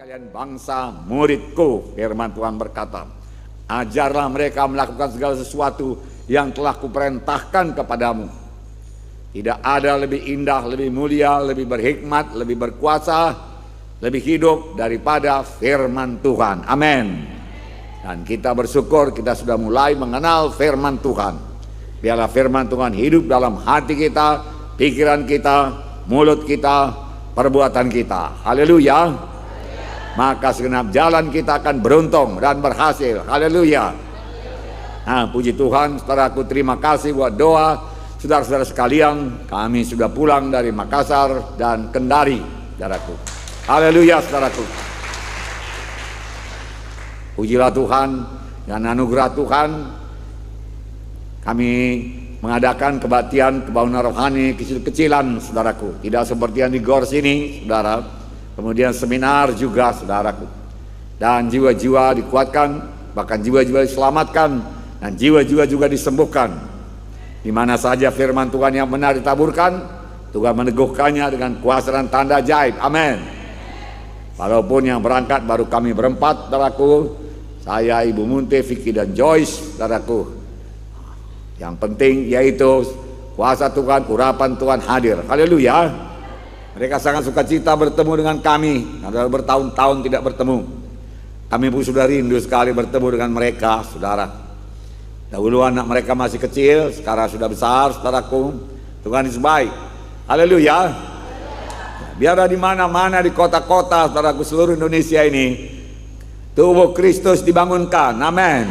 Kalian bangsa muridku, firman Tuhan berkata, ajarlah mereka melakukan segala sesuatu yang telah kuperintahkan kepadamu. Tidak ada lebih indah, lebih mulia, lebih berhikmat, lebih berkuasa, lebih hidup daripada firman Tuhan. Amin. Dan kita bersyukur kita sudah mulai mengenal firman Tuhan. Biarlah firman Tuhan hidup dalam hati kita, pikiran kita, mulut kita, perbuatan kita. Haleluya. Maka segenap jalan kita akan beruntung dan berhasil. Haleluya. Nah, puji Tuhan, saudaraku, terima kasih buat doa saudara-saudara sekalian. Kami sudah pulang dari Makassar dan Kendari, saudaraku. Haleluya, saudaraku. Pujilah Tuhan dan anugerah Tuhan. Kami mengadakan kebaktian kebangunan rohani kecil-kecilan, saudaraku. Tidak seperti yang di GOR sini, saudara. Kemudian seminar juga, saudaraku. Dan jiwa-jiwa dikuatkan, bahkan jiwa-jiwa diselamatkan, dan jiwa-jiwa juga disembuhkan. Di mana saja firman Tuhan yang benar ditaburkan, Tuhan meneguhkannya dengan kuasa dan tanda ajaib. Amin. Walaupun yang berangkat baru kami berempat, saudaraku. Saya, Ibu Munte, Vicky, dan Joyce, saudaraku. Yang penting yaitu kuasa Tuhan, urapan Tuhan hadir. Haleluya. Mereka sangat suka cita bertemu dengan kami. Sudah bertahun-tahun tidak bertemu. Kami pun sudah rindu sekali bertemu dengan mereka, saudara. Dahulu anak mereka masih kecil, sekarang sudah besar, saudaraku. Tuhan Yesus baik. Haleluya. Biarlah di mana-mana di kota-kota, saudaraku, seluruh Indonesia ini, tubuh Kristus dibangunkan. Amin.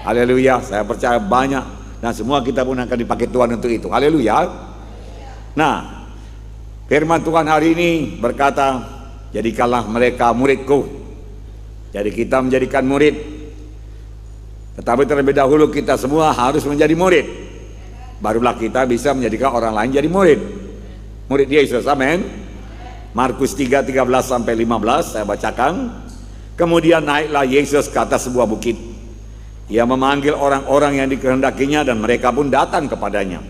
Haleluya. Saya percaya banyak dan semua kita pun akan dipakai Tuhan untuk itu. Haleluya. Nah, firman Tuhan hari ini berkata, jadikanlah mereka muridku. Jadi kita menjadikan murid. Tetapi terlebih dahulu kita semua harus menjadi murid. Barulah kita bisa menjadikan orang lain jadi murid. Murid Yesus, amin. Markus 3:13-15 saya bacakan. Kemudian naiklah Yesus ke atas sebuah bukit. Ia memanggil orang-orang yang dikehendakinya dan mereka pun datang kepadanya.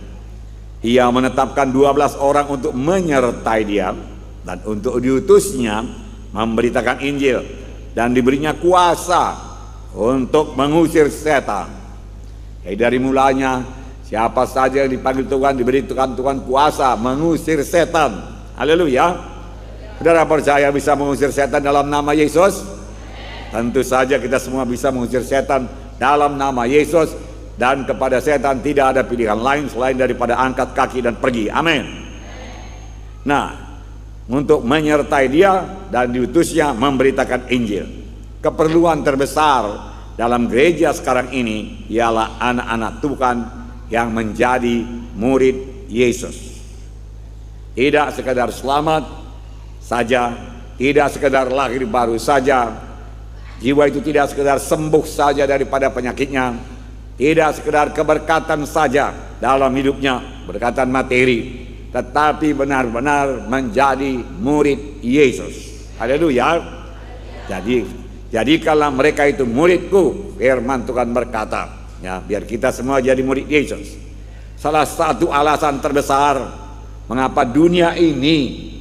Ia menetapkan 12 orang untuk menyertai dia dan untuk diutusnya memberitakan Injil dan diberinya kuasa untuk mengusir setan. Jadi dari mulanya siapa saja yang dipanggil Tuhan diberikan Tuhan kuasa mengusir setan. Haleluya. Saudara percaya bisa mengusir setan dalam nama Yesus? Tentu saja kita semua bisa mengusir setan dalam nama Yesus. Dan kepada setan tidak ada pilihan lain selain daripada angkat kaki dan pergi. Amin. Nah, untuk menyertai dia dan diutusnya memberitakan Injil. Keperluan terbesar dalam gereja sekarang ini ialah anak-anak Tuhan yang menjadi murid Yesus. Tidak sekadar selamat saja, tidak sekadar lahir baru saja. Jiwa itu tidak sekadar sembuh saja daripada penyakitnya. Tidak sekedar keberkatan saja dalam hidupnya, berkatan materi, tetapi benar-benar menjadi murid Yesus. Haleluya. Jadikanlah mereka itu muridku, firman Tuhan berkata. Ya, biar kita semua jadi murid Yesus. Salah satu alasan terbesar mengapa dunia ini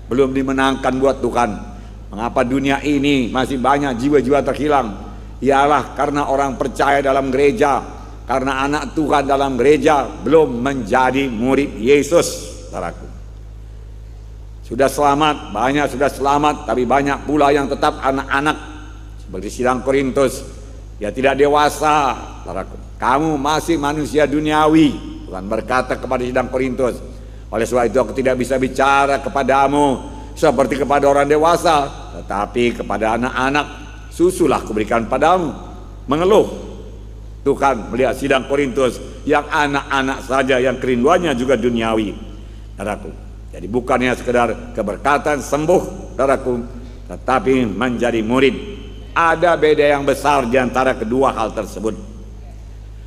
belum dimenangkan buat Tuhan, mengapa dunia ini masih banyak jiwa-jiwa terhilang, ialah karena orang percaya dalam gereja, karena anak Tuhan dalam gereja belum menjadi murid Yesus, saudaraku. Sudah selamat, banyak sudah selamat, tapi banyak pula yang tetap anak-anak. Seperti sidang Korintus, ya tidak dewasa, saudaraku. Kamu masih manusia duniawi, Tuhan berkata kepada sidang Korintus. Oleh sebab itu aku tidak bisa bicara kepadamu seperti kepada orang dewasa, tetapi kepada anak-anak susulah kuberikan padamu. Mengeluh Tuhan melihat sidang Korintus yang anak-anak saja, yang kerinduannya juga duniawi, saudaraku. Jadi bukannya sekedar keberkatan sembuh, saudaraku, tetapi menjadi murid. Ada beda yang besar di antara kedua hal tersebut.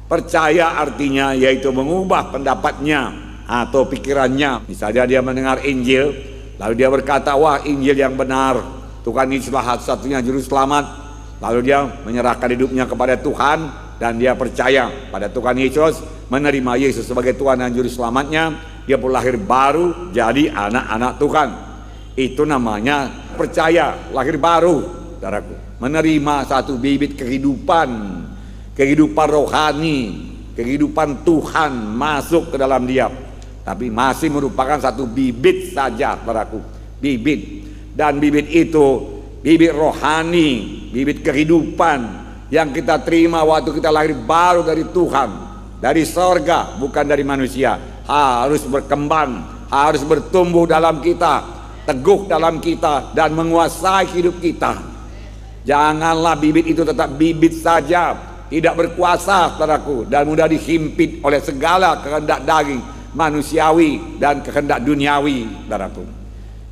Percaya artinya yaitu mengubah pendapatnya atau pikirannya. Misalnya dia mendengar Injil, lalu dia berkata, wah Injil yang benar, Tuhan Yesuslah satu-satunya juru selamat. Lalu dia menyerahkan hidupnya kepada Tuhan dan dia percaya pada Tuhan Yesus, menerima Yesus sebagai Tuhan dan juru selamatnya. Dia pun lahir baru jadi anak-anak Tuhan. Itu namanya percaya, lahir baru, saudaraku, menerima satu bibit kehidupan, kehidupan rohani, kehidupan Tuhan masuk ke dalam dia. Tapi masih merupakan satu bibit saja, saudaraku, bibit. Dan bibit itu bibit rohani, bibit kehidupan yang kita terima waktu kita lahir baru dari Tuhan, dari sorga, bukan dari manusia. Harus berkembang, harus bertumbuh dalam kita, teguh dalam kita, dan menguasai hidup kita. Janganlah bibit itu tetap bibit saja, tidak berkuasa, saudaraku, dan mudah dihimpit oleh segala kehendak daging manusiawi dan kehendak duniawi, saudaraku.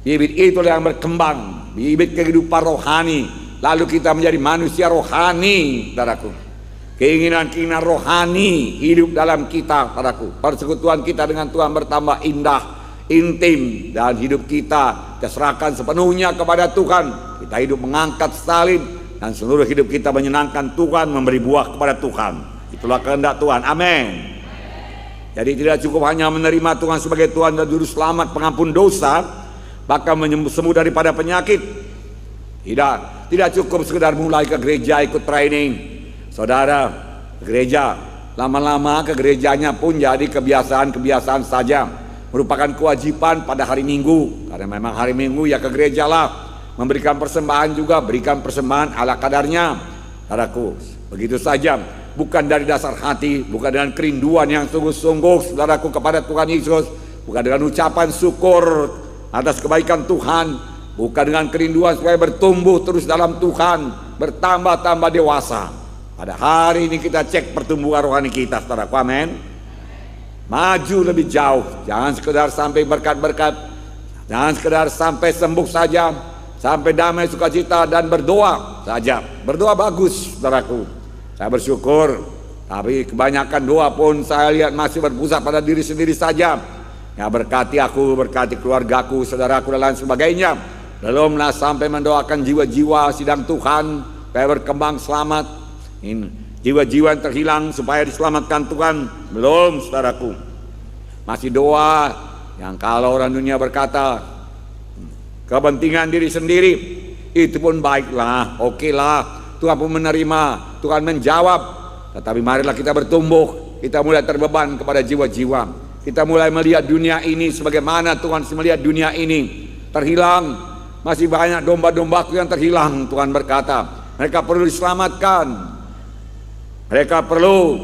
Bibit itulah yang berkembang, bibit kehidupan rohani, lalu kita menjadi manusia rohani, saudaraku. Keinginan-keinginan rohani hidup dalam kita, saudaraku. Persekutuan kita dengan Tuhan bertambah indah, intim, dan hidup kita diserahkan sepenuhnya kepada Tuhan. Kita hidup mengangkat salib, dan seluruh hidup kita menyenangkan Tuhan, memberi buah kepada Tuhan. Itulah kehendak Tuhan. Amin. Jadi tidak cukup hanya menerima Tuhan sebagai Tuhan dan Juru Selamat pengampun dosa, bahkan sembuh daripada penyakit. Tidak cukup sekedar mulai ke gereja ikut training. Saudara, ke gereja, lama-lama ke gerejanya pun jadi kebiasaan-kebiasaan saja. Merupakan kewajiban pada hari Minggu, karena memang hari Minggu ya ke gerejalah. Memberikan persembahan juga, berikan persembahan ala kadarnya. Saudaraku, begitu saja. Bukan dari dasar hati, bukan dengan kerinduan yang sungguh-sungguh, saudaraku, kepada Tuhan Yesus, bukan dengan ucapan syukur atas kebaikan Tuhan, bukan dengan kerinduan supaya bertumbuh terus dalam Tuhan, bertambah-tambah dewasa. Pada hari ini kita cek pertumbuhan rohani kita, saudaraku. Amin. Maju lebih jauh, jangan sekedar sampai berkat-berkat, jangan sekedar sampai sembuh saja, sampai damai, sukacita, dan berdoa saja. Berdoa bagus, saudaraku. Saya bersyukur, tapi kebanyakan doa pun saya lihat masih berpusat pada diri sendiri saja. Ya, berkati aku, berkati keluargaku, saudaraku, dan lain sebagainya. Belumlah sampai mendoakan jiwa-jiwa sidang Tuhan supaya berkembang selamat. Jiwa-jiwa yang terhilang supaya diselamatkan Tuhan. Belum, saudaraku. Masih doa yang kalau orang dunia berkata kepentingan diri sendiri, itu pun baiklah, okelah. Tuhan pun menerima, Tuhan menjawab. Tetapi marilah kita bertumbuh, kita mulai terbeban kepada jiwa-jiwa. Kita mulai melihat dunia ini sebagaimana Tuhan melihat dunia ini. Terhilang, masih banyak domba-dombaku yang terhilang, Tuhan berkata. Mereka perlu diselamatkan. Mereka perlu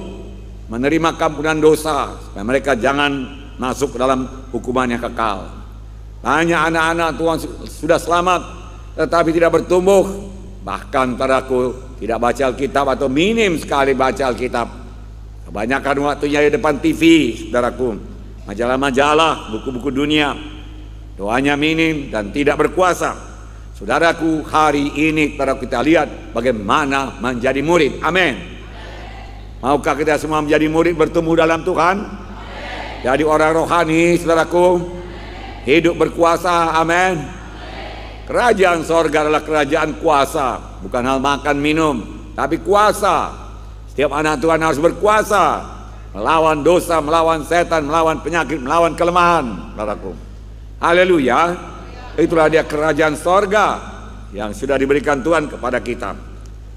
menerima kampunan dosa, supaya mereka jangan masuk ke dalam hukuman yang kekal. Banyak anak-anak Tuhan sudah selamat, tetapi tidak bertumbuh. Bahkan saudaraku tidak baca Alkitab atau minim sekali baca Alkitab. Kebanyakan waktunya di depan TV, saudaraku. Majalah-majalah, buku-buku dunia. Doanya minim dan tidak berkuasa. Saudaraku, hari ini saudara kita lihat bagaimana menjadi murid. Amin. Maukah kita semua menjadi murid, bertumbuh dalam Tuhan? Amen. Jadi orang rohani, saudaraku. Hidup berkuasa. Amin. Kerajaan sorga adalah kerajaan kuasa, bukan hal makan minum, tapi kuasa. Setiap anak Tuhan harus berkuasa, melawan dosa, melawan setan, melawan penyakit, melawan kelemahan, saudaraku. Haleluya. Itulah dia kerajaan sorga yang sudah diberikan Tuhan kepada kita.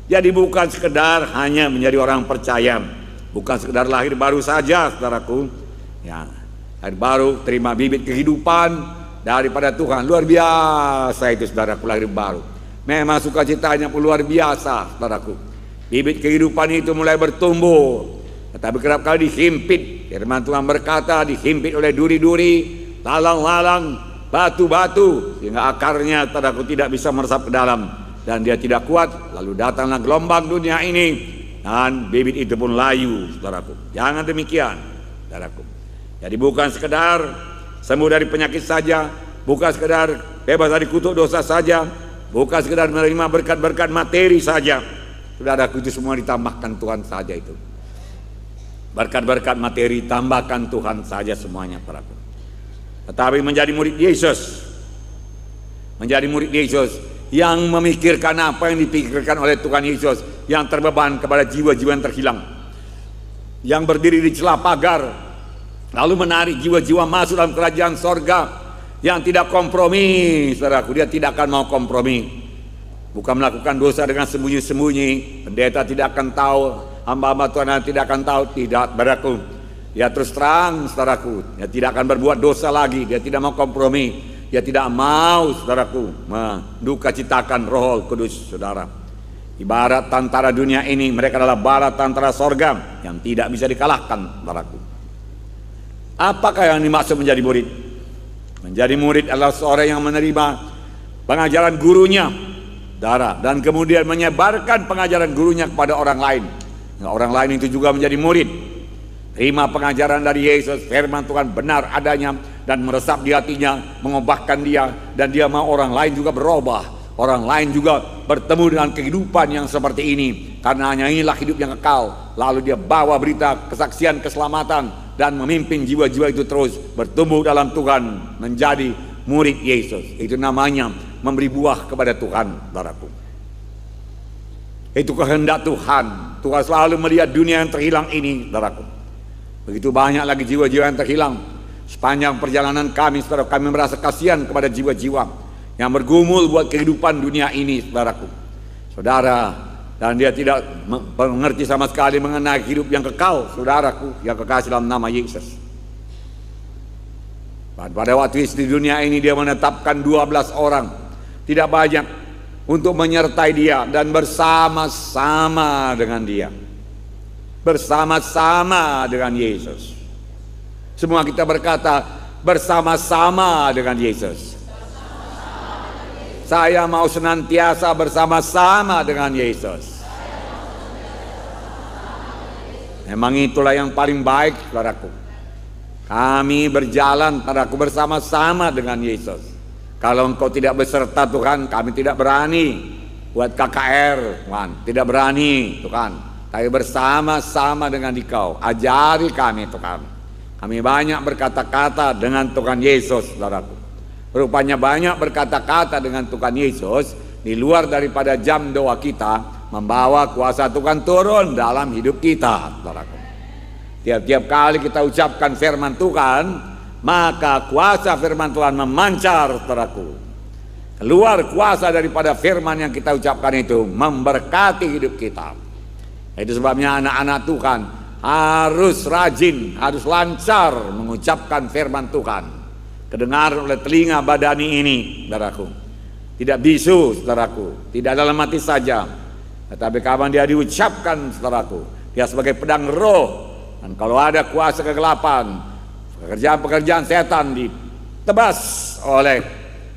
Jadi bukan sekedar hanya menjadi orang percaya, bukan sekedar lahir baru saja, saudaraku. Ya, lahir baru, terima bibit kehidupan daripada Tuhan. Luar biasa itu, saudaraku, lahir baru. Memang sukacitanya pun luar biasa, saudaraku. Bibit kehidupan itu mulai bertumbuh, tetapi kerap kali dihimpit. Firman Tuhan berkata dihimpit oleh duri-duri, lalang-lalang, batu-batu, sehingga akarnya, saudaraku, tidak bisa meresap ke dalam, dan dia tidak kuat. Lalu datanglah gelombang dunia ini, dan bibit itu pun layu, saudaraku. Jangan demikian, saudaraku. Jadi bukan sekedar sembuh dari penyakit saja, bukan sekedar bebas dari kutuk dosa saja, bukan sekedar menerima berkat-berkat materi saja. Saudaraku, itu semua ditambahkan Tuhan saja itu. Berkat-berkat materi tambahkan Tuhan saja semuanya, saudaraku. Tetapi menjadi murid Yesus, menjadi murid Yesus yang memikirkan apa yang dipikirkan oleh Tuhan Yesus, yang terbeban kepada jiwa-jiwa yang terhilang, yang berdiri di celah pagar, lalu menarik jiwa-jiwa masuk dalam kerajaan sorga, yang tidak kompromi, saudaraku. Dia tidak akan mau kompromi. Bukan melakukan dosa dengan sembunyi-sembunyi. Pendeta tidak akan tahu, hamba-hamba Tuhan tidak akan tahu. Tidak, saudaraku. Dia terus terang, saudaraku. Dia tidak akan berbuat dosa lagi. Dia tidak mau kompromi. Dia tidak mau, saudaraku, menduka citakan Roh Kudus, saudara. Ibarat tentara dunia ini, mereka adalah bala tentara sorga yang tidak bisa dikalahkan, saudaraku. Apakah yang dimaksud menjadi murid? Menjadi murid adalah seorang yang menerima pengajaran gurunya, saudara, dan kemudian menyebarkan pengajaran gurunya kepada orang lain. Orang lain itu juga menjadi murid. Terima pengajaran dari Yesus, firman Tuhan benar adanya dan meresap di hatinya, mengubahkan dia, dan dia mau orang lain juga berubah. Orang lain juga bertemu dengan kehidupan yang seperti ini, karena hanya inilah hidup yang kekal. Lalu dia bawa berita kesaksian keselamatan dan memimpin jiwa-jiwa itu terus bertumbuh dalam Tuhan, menjadi murid Yesus. Itu namanya memberi buah kepada Tuhan, saudaraku. Itu kehendak Tuhan. Tuhan selalu melihat dunia yang terhilang ini, saudaraku. Begitu banyak lagi jiwa-jiwa yang terhilang. Sepanjang perjalanan kami, saudara, kami merasa kasihan kepada jiwa-jiwa yang bergumul buat kehidupan dunia ini, saudaraku. Saudara, dan dia tidak mengerti sama sekali mengenai hidup yang kekal, saudaraku, yang kekasih dalam nama Yesus. Pada waktu di dunia ini dia menetapkan 12 orang, tidak banyak, untuk menyertai dia dan bersama-sama dengan dia. Bersama-sama dengan Yesus. Semua kita berkata bersama-sama dengan Yesus. Saya mau senantiasa bersama-sama dengan Yesus. Memang itulah yang paling baik, saudaraku. Kami berjalan, saudaraku, bersama-sama dengan Yesus. Kalau engkau tidak beserta Tuhan, kami tidak berani buat KKR, Tuhan. Tidak berani, Tuhan. Tapi bersama-sama dengan Engkau, ajari kami, Tuhan. Kami banyak berkata-kata dengan Tuhan Yesus, saudaraku. Rupanya banyak berkata-kata dengan Tuhan Yesus di luar daripada jam doa kita, membawa kuasa Tuhan turun dalam hidup kita, saudaraku. Tiap-tiap kali kita ucapkan firman Tuhan, maka kuasa firman Tuhan memancar, saudaraku. Keluar kuasa daripada firman yang kita ucapkan itu, memberkati hidup kita. Itu sebabnya anak-anak Tuhan harus rajin, harus lancar mengucapkan firman Tuhan. Kedengar oleh telinga badani ini, saudaraku. Tidak bisu, saudaraku. Tidak dalam hati saja. Tetapi kapan dia diucapkan, saudaraku, dia sebagai pedang roh. Dan kalau ada kuasa kegelapan, pekerjaan-pekerjaan setan ditebas oleh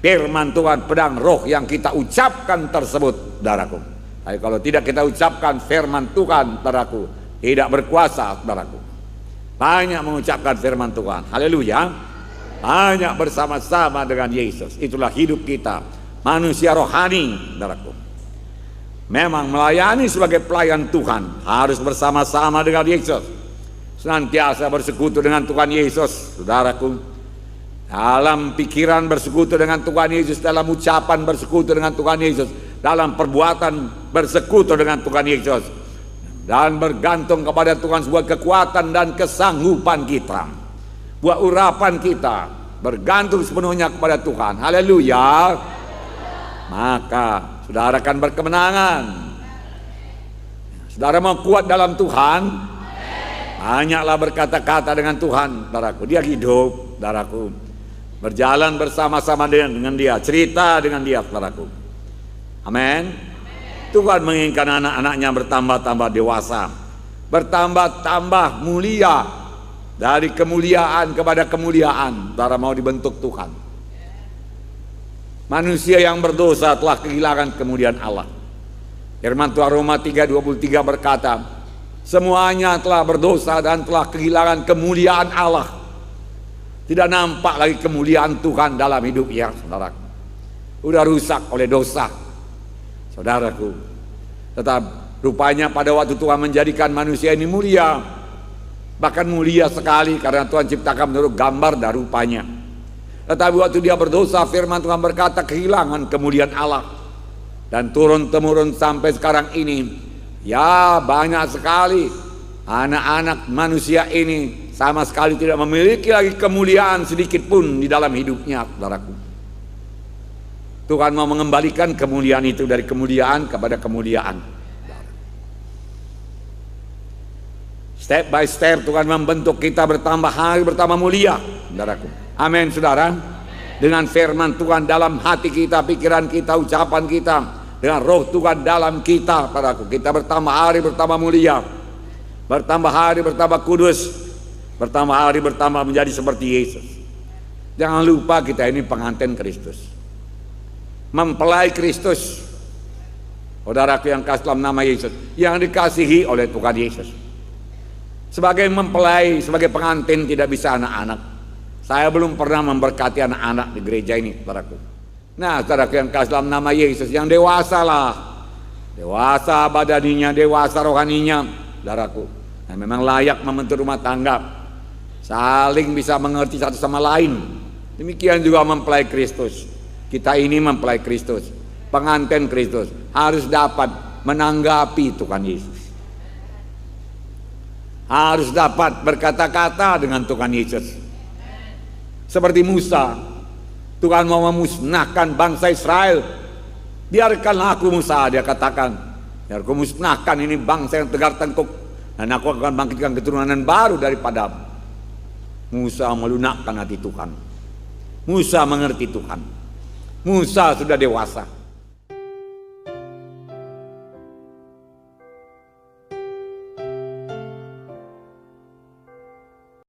firman Tuhan, pedang roh yang kita ucapkan tersebut, saudaraku. Tapi kalau tidak kita ucapkan firman Tuhan, saudaraku, tidak berkuasa, saudaraku. Banyak mengucapkan firman Tuhan, haleluya. Banyak bersama-sama dengan Yesus. Itulah hidup kita, manusia rohani, saudaraku. Memang melayani sebagai pelayan Tuhan harus bersama-sama dengan Yesus. Senantiasa bersekutu dengan Tuhan Yesus, saudaraku. Dalam pikiran bersekutu dengan Tuhan Yesus, dalam ucapan bersekutu dengan Tuhan Yesus, dalam perbuatan bersekutu dengan Tuhan Yesus, dan bergantung kepada Tuhan buat kekuatan dan kesanggupan kita, buat urapan kita, bergantung sepenuhnya kepada Tuhan, haleluya. Maka saudara akan berkemenangan. Saudara mau kuat dalam Tuhan, banyaklah berkata-kata dengan Tuhan, saudaraku. Dia hidup, saudaraku, berjalan bersama-sama dengan dia, cerita dengan dia, saudaraku. Amin. Tuhan menginginkan anak-anaknya bertambah-tambah dewasa, bertambah-tambah mulia, dari kemuliaan kepada kemuliaan. Saudara mau dibentuk Tuhan. Manusia yang berdosa telah kehilangan kemuliaan Allah. Firman Tuhan Roma 3:23 berkata, semuanya telah berdosa dan telah kehilangan kemuliaan Allah. Tidak nampak lagi kemuliaan Tuhan dalam hidup ya, saudara. Udah rusak oleh dosa, saudaraku. Tetap rupanya pada waktu Tuhan menjadikan manusia ini mulia, bahkan mulia sekali karena Tuhan ciptakan menurut gambar dan rupanya. Tetapi waktu dia berdosa, firman Tuhan berkata kehilangan kemuliaan Allah. Dan turun-temurun sampai sekarang ini, ya banyak sekali anak-anak manusia ini sama sekali tidak memiliki lagi kemuliaan sedikit pun di dalam hidupnya, saudaraku. Tuhan mau mengembalikan kemuliaan itu dari kemuliaan kepada kemuliaan. Step by step Tuhan membentuk kita bertambah hari bertambah mulia, saudaraku. Amin, saudara. Dengan firman Tuhan dalam hati kita, pikiran kita, ucapan kita, dengan roh Tuhan dalam kita, saudaraku, kita bertambah hari bertambah mulia, bertambah hari bertambah kudus, bertambah hari bertambah menjadi seperti Yesus. Jangan lupa kita ini pengantin Kristus, mempelai Kristus, saudaraku yang kasih dalam nama Yesus, yang dikasihi oleh Tuhan Yesus. Sebagai mempelai, sebagai pengantin tidak bisa anak-anak. Saya belum pernah memberkati anak-anak di gereja ini, saudaraku. Nah, saudaraku yang kasih dalam nama Yesus, yang dewasa lah, dewasa badaninya, dewasa rohaninya, saudaraku, yang memang layak membentuk rumah tangga, saling bisa mengerti satu sama lain. Demikian juga mempelai Kristus. Kita ini mempelai Kristus, pengantin Kristus, harus dapat menanggapi Tuhan Yesus, harus dapat berkata-kata dengan Tuhan Yesus. Seperti Musa, Tuhan mau memusnahkan bangsa Israel. Biarkanlah aku Musa, dia katakan, biar aku musnahkan ini bangsa yang tegar tengkuk, dan aku akan bangkitkan keturunan baru daripada. Musa melunakkan hati Tuhan. Musa mengerti Tuhan. Musa sudah dewasa.